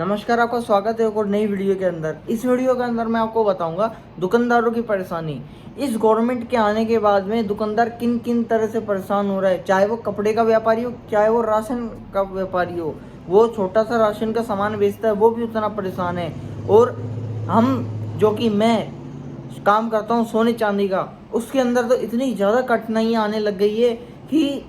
नमस्कार, आपका स्वागत है एक और नई वीडियो के अंदर। इस वीडियो के अंदर मैं आपको बताऊंगा दुकानदारों की परेशानी। इस गवर्नमेंट के आने के बाद में दुकानदार किन किन तरह से परेशान हो रहा है, चाहे वो कपड़े का व्यापारी हो, चाहे वो राशन का व्यापारी हो। वो छोटा सा राशन का सामान बेचता है, वो भी उतना परेशान है। और मैं काम करता हूँ सोने चांदी का, उसके अंदर तो इतनी ज़्यादा कठिनाइयाँ आने लग गई है कि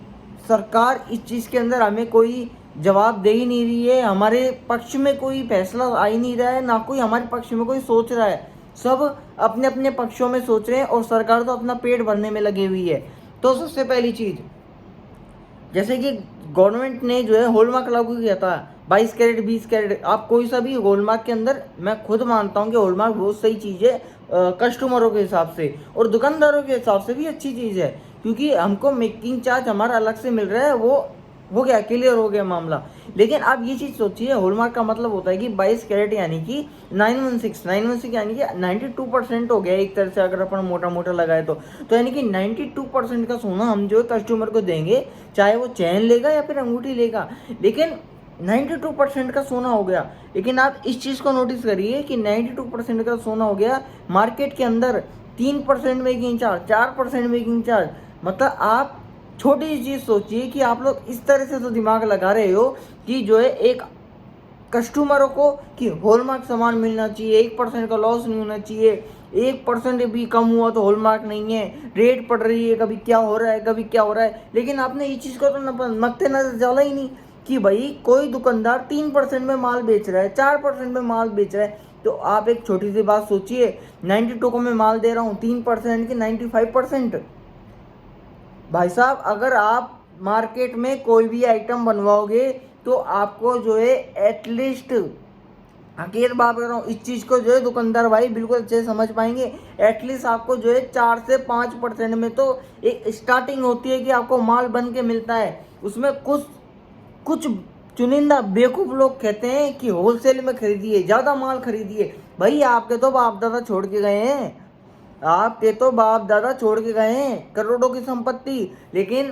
सरकार इस चीज़ के अंदर हमें कोई जवाब दे ही नहीं रही है। हमारे पक्ष में कोई फैसला आ ही नहीं रहा है, ना कोई हमारे पक्ष में कोई सोच रहा है। सब अपने अपने पक्षों में सोच रहे हैं और सरकार तो अपना पेट भरने में लगी हुई है। तो सबसे पहली चीज़, जैसे कि गवर्नमेंट ने जो है हॉलमार्क लागू किया था, 22 कैरेट 20 कैरेट। आप कोई सा भी हॉलमार्क के अंदर, मैं खुद मानता हूँ कि हॉलमार्क बहुत सही चीज़ है कस्टमरों के हिसाब से और दुकानदारों के हिसाब से भी अच्छी चीज़ है, क्योंकि हमको मेकिंग चार्ज हमारा अलग से मिल रहा है। वो हो गया, क्लियर हो गया मामला। लेकिन आप ये चीज़ सोचिए, हॉलमार्क का मतलब होता है कि 22 कैरेट यानी कि 916 यानी कि 92% हो गया एक तरह से, अगर अपन मोटा मोटा लगाए तो यानी कि 92% का सोना हम जो है कस्टमर को देंगे, चाहे वो चैन लेगा या फिर अंगूठी लेगा। लेकिन 92% का सोना हो गया। लेकिन आप इस चीज़ को नोटिस करिए कि 92% का सोना हो गया, मार्केट के अंदर 3% मेकिंग चार्ज, 4% मेकिंग चार्ज। मतलब आप छोटी सी चीज़ सोचिए कि आप लोग इस तरह से तो दिमाग लगा रहे हो कि जो है एक कस्टमरों को कि हॉलमार्क सामान मिलना चाहिए, 1% का लॉस नहीं होना चाहिए, 1% भी कम हुआ तो हॉलमार्क नहीं है, रेट पड़ रही है, कभी क्या हो रहा है कभी क्या हो रहा है। लेकिन आपने ये चीज़ को तो मद्देनजर डाला ही नहीं कि भाई कोई दुकानदार 3% में माल बेच रहा है, 4% में माल बेच रहा है। तो आप एक छोटी सी बात सोचिए, 92 को मैं माल दे रहा हूँ 3% की 95%। भाई साहब, अगर आप मार्केट में कोई भी आइटम बनवाओगे तो आपको जो है एटलीस्ट, अकेले बात कर रहा हूँ इस चीज़ को जो है दुकानदार भाई बिल्कुल अच्छे से समझ पाएंगे, एटलीस्ट आपको जो है 4 से 5% में तो एक स्टार्टिंग होती है कि आपको माल बन के मिलता है। उसमें कुछ कुछ चुनिंदा बेवकूफ़ लोग कहते हैं कि होलसेल में खरीदिए, ज़्यादा माल खरीदिए। भाई आपके तो बाप दादा छोड़ के गए हैं, आपके तो बाप दादा छोड़ के गए हैं करोड़ों की संपत्ति। लेकिन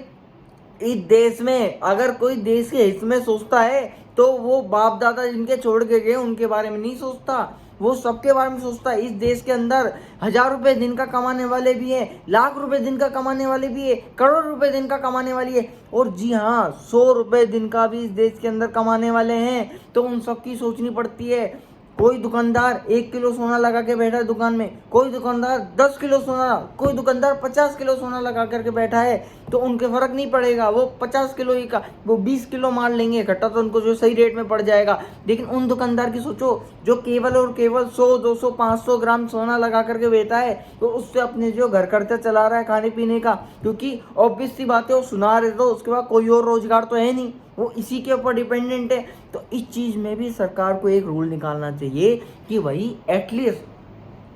इस देश में अगर कोई देश के हित में सोचता है तो वो बाप दादा जिनके छोड़ के गए उनके बारे में नहीं सोचता, वो सबके बारे में सोचता है। इस देश के अंदर 1000 रुपये दिन का कमाने वाले भी हैं, लाख रुपए दिन का कमाने वाले भी है, करोड़ रुपए दिन का कमाने वाली है, और जी हाँ 100 रुपये दिन का भी इस देश के अंदर कमाने वाले हैं। तो उन सबकी सोचनी पड़ती है। कोई दुकानदार 1 किलो सोना लगा के बैठा है दुकान में, कोई दुकानदार 10 किलो सोना, कोई दुकानदार 50 किलो सोना लगा करके बैठा है, तो उनके फर्क नहीं पड़ेगा। वो 50 किलो ही का वो 20 किलो माल लेंगे इकट्ठा, तो उनको जो सही रेट में पड़ जाएगा। लेकिन उन दुकानदार की सोचो जो केवल और केवल 100 200 500 ग्राम सोना लगा करके बैठा है, तो उससे अपने जो घर खर्चा चला रहा है खाने पीने का, क्योंकि ऑब्वियस सी बात है वो सुनार है, तो उसके बाद कोई और रोजगार तो है नहीं, वो इसी के ऊपर डिपेंडेंट है। तो इस चीज़ में भी सरकार को एक रूल निकालना चाहिए कि भाई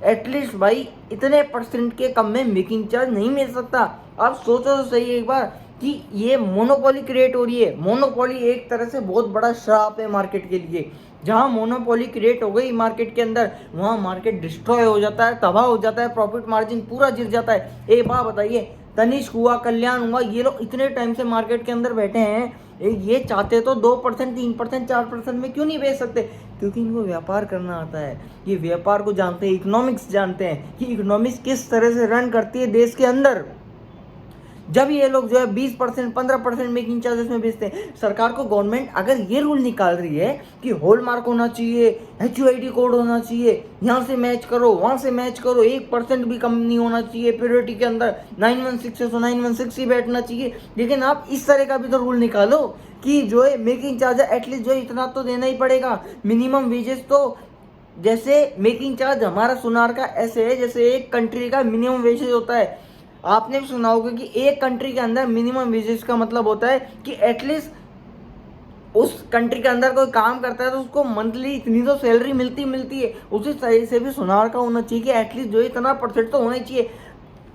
एटलीस्ट भाई इतने % के कम में मेकिंग चार्ज नहीं मिल सकता। आप सोचो तो सही एक बार कि ये मोनोपोली क्रिएट हो रही है। मोनोपोली एक तरह से बहुत बड़ा श्राप है मार्केट के लिए। जहाँ मोनोपोली क्रिएट हो गई मार्केट के अंदर, वहाँ मार्केट डिस्ट्रॉय हो जाता है, तबाह हो जाता है, प्रॉफिट मार्जिन पूरा गिर जाता है। एक बात बताइए, तनिष्क हुआ, कल्याण हुआ, ये लोग इतने टाइम से मार्केट के अंदर बैठे हैं, ये चाहते तो 2% 3% 4% में क्यों नहीं बेच सकते? क्योंकि इनको व्यापार करना आता है, ये व्यापार को जानते हैं, इकोनॉमिक्स जानते हैं कि इकोनॉमिक्स किस तरह से रन करती है देश के अंदर। जब ये लोग जो है 20% 15% मेकिंग चार्जेस में बेचते हैं। सरकार को, गवर्नमेंट अगर ये रूल निकाल रही है कि हॉलमार्क होना चाहिए, HUID कोड होना चाहिए, यहाँ से मैच करो वहाँ से मैच करो, 1% भी कम नहीं होना चाहिए, प्योरिटी के अंदर 916 है तो 916 ही बैठना चाहिए। लेकिन आप इस तरह का भी तो रूल निकालो कि जो है मेकिंग चार्ज एटलीस्ट जो है इतना तो देना ही पड़ेगा। मिनिमम वेजेस तो, जैसे मेकिंग चार्ज हमारा सुनार का ऐसे है जैसे एक कंट्री का मिनिमम वेजेस होता है। आपने भी सुना होगा कि एक कंट्री के अंदर मिनिमम वेजेस का मतलब होता है कि एटलीस्ट उस कंट्री के अंदर कोई काम करता है तो उसको मंथली इतनी तो सैलरी मिलती है। उसी तरह से भी सुनार का होना चाहिए कि एटलीस्ट जो है इतना % तो होना चाहिए।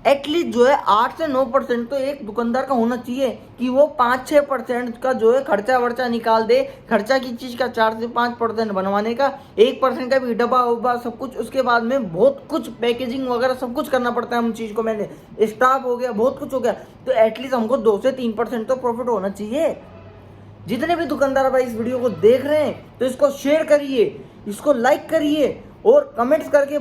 एटलीस्ट जो है 8 से 9% तो एक दुकानदार का होना चाहिए कि वो 5-6% का जो है खर्चा वर्चा निकाल दे। खर्चा की चीज़ का 4 से 5% बनवाने का, 1% का भी डब्बा उब्बा सब कुछ, उसके बाद में बहुत कुछ पैकेजिंग वगैरह सब कुछ करना पड़ता है। हम चीज़ को मैंने स्टाफ हो गया, बहुत कुछ हो गया, तो एटलीस्ट हमको 2 से 3% तो प्रॉफिट होना चाहिए। जितने भी दुकानदार भाई इस वीडियो को देख रहे हैं तो इसको शेयर करिए, इसको लाइक करिए और कमेंट्स करके